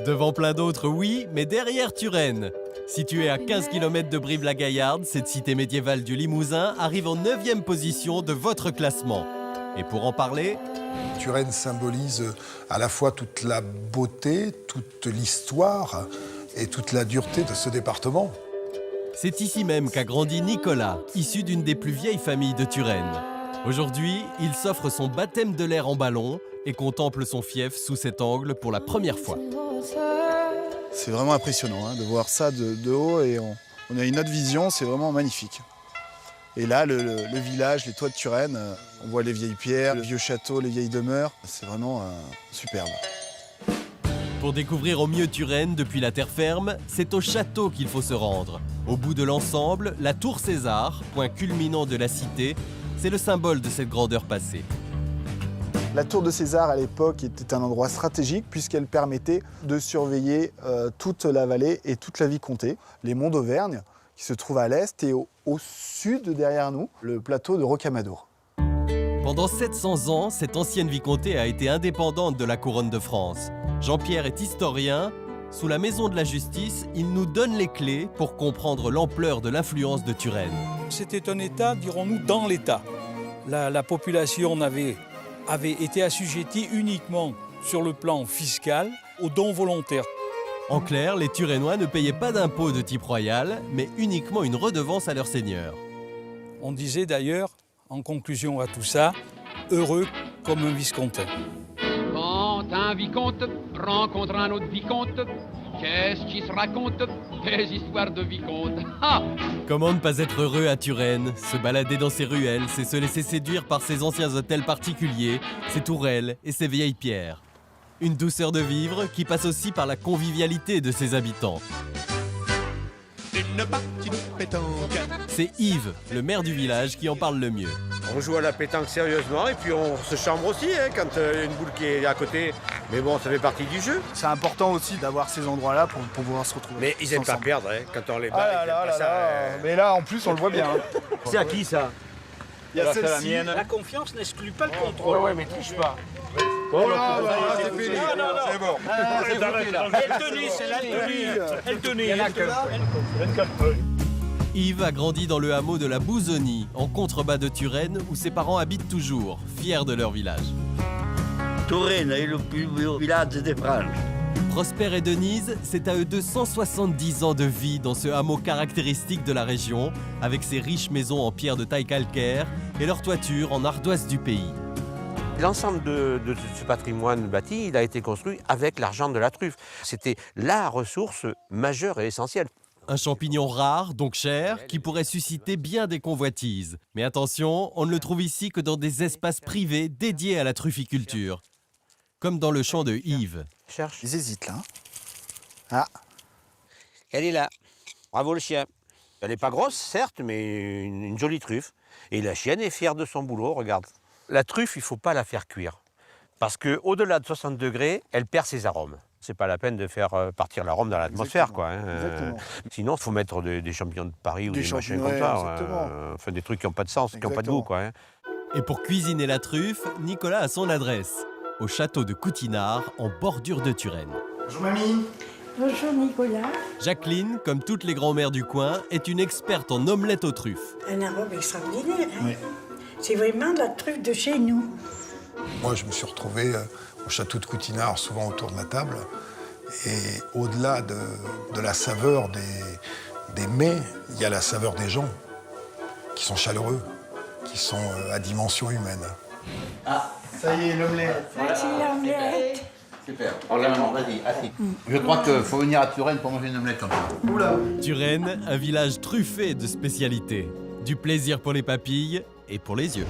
Devant plein d'autres, oui, mais derrière Turenne. Située à 15 km de Brive-la-Gaillarde, cette cité médiévale du Limousin arrive en 9e position de votre classement. Et pour en parler, Turenne symbolise à la fois toute la beauté, toute l'histoire et toute la dureté de ce département. c'est ici même qu'a grandi Nicolas, issu d'une des plus vieilles familles de Turenne. Aujourd'hui, il s'offre son baptême de l'air en ballon et contemple son fief sous cet angle pour la première fois. C'est vraiment impressionnant de voir ça de haut et on a une autre vision, c'est vraiment magnifique. Et là, le village, les toits de Turenne, on voit les vieilles pierres, le vieux château, les vieilles demeures, c'est vraiment superbe. Pour découvrir au mieux Turenne depuis la terre ferme, c'est au château qu'il faut se rendre. Au bout de l'ensemble, la tour César, point culminant de la cité, c'est le symbole de cette grandeur passée. La tour de César, à l'époque, était un endroit stratégique puisqu'elle permettait de surveiller toute la vallée et toute la vicomté. Les monts d'Auvergne, qui se trouvent à l'est, et au sud, derrière nous, le plateau de Rocamadour. Pendant 700 ans, cette ancienne vicomté a été indépendante de la couronne de France. Jean-Pierre est historien. Sous la maison de la justice, il nous donne les clés pour comprendre l'ampleur de l'influence de Turenne. C'était un État, dirons-nous, dans l'État. La population avait été assujettie uniquement sur le plan fiscal aux dons volontaires. En clair, les Turennois ne payaient pas d'impôts de type royal, mais uniquement une redevance à leur seigneur. On disait d'ailleurs, en conclusion à tout ça, heureux comme un viscomte. Quand un vicomte rencontre un autre vicomte, qu'est-ce qui se raconte? Des histoires de vicomte. Ah! Comment ne pas être heureux à Turenne? Se balader dans ses ruelles, c'est se laisser séduire par ses anciens hôtels particuliers, ses tourelles et ses vieilles pierres. Une douceur de vivre qui passe aussi par la convivialité de ses habitants. Une partie de pétanque. C'est Yves, le maire du village, qui en parle le mieux. On joue à la pétanque sérieusement et puis on se chambre aussi quand il y a une boule qui est à côté. Mais bon, ça fait partie du jeu. C'est important aussi d'avoir ces endroits-là pour pouvoir se retrouver. Mais ils aiment pas perdre quand on les bat. Ah là là là là. Mais là, en plus, on le voit bien. C'est à qui ça? Il y a celle-ci. La confiance n'exclut pas le contrôle. Ouais, mais triche pas. Oh là là, c'est fini, c'est bon. Elle tenait. Yves a grandi dans le hameau de la Bouzonie, en contrebas de Turenne, où ses parents habitent toujours, fiers de leur village. Turenne est le plus beau village de France. Prosper et Denise, c'est à eux 270 ans de vie dans ce hameau caractéristique de la région, avec ses riches maisons en pierre de taille calcaire et leur toiture en ardoise du pays. L'ensemble de ce patrimoine bâti, il a été construit avec l'argent de la truffe. C'était la ressource majeure et essentielle. Un champignon rare, donc cher, qui pourrait susciter bien des convoitises. Mais attention, on ne le trouve ici que dans des espaces privés dédiés à la trufficulture. Comme dans le champ de Yves. Cherche. Ils hésitent là. Ah. Elle est là. Bravo le chien. Elle n'est pas grosse, certes, mais une jolie truffe. Et la chienne est fière de son boulot, regarde. La truffe, il ne faut pas la faire cuire. Parce qu'au-delà de 60 degrés, elle perd ses arômes. C'est pas la peine de faire partir l'arôme dans l'atmosphère, quoi. Sinon, il faut mettre des champignons de Paris ou des machins comme ça. Enfin, des trucs qui n'ont pas de sens, qui n'ont pas de goût, quoi. Et pour cuisiner la truffe, Nicolas a son adresse. Au château de Coutinard, en bordure de Turenne. Bonjour mamie. Bonjour Nicolas. Jacqueline, comme toutes les grand-mères du coin, est une experte en omelette aux truffes. Un arôme extraordinaire, hein? Oui. C'est vraiment de la truffe de chez nous. Moi, je me suis retrouvé au château de Coutinard, souvent autour de la table. Et au-delà de la saveur des mets, il y a la saveur des gens, qui sont chaleureux, qui sont à dimension humaine. Ah, ça y est, l'omelette. Voici l'omelette. Super. Alors, vas-y, assis. Je crois qu'il faut venir à Turenne pour manger une omelette comme ça. Oula. Turenne, un village truffé de spécialités. Du plaisir pour les papilles et pour les yeux.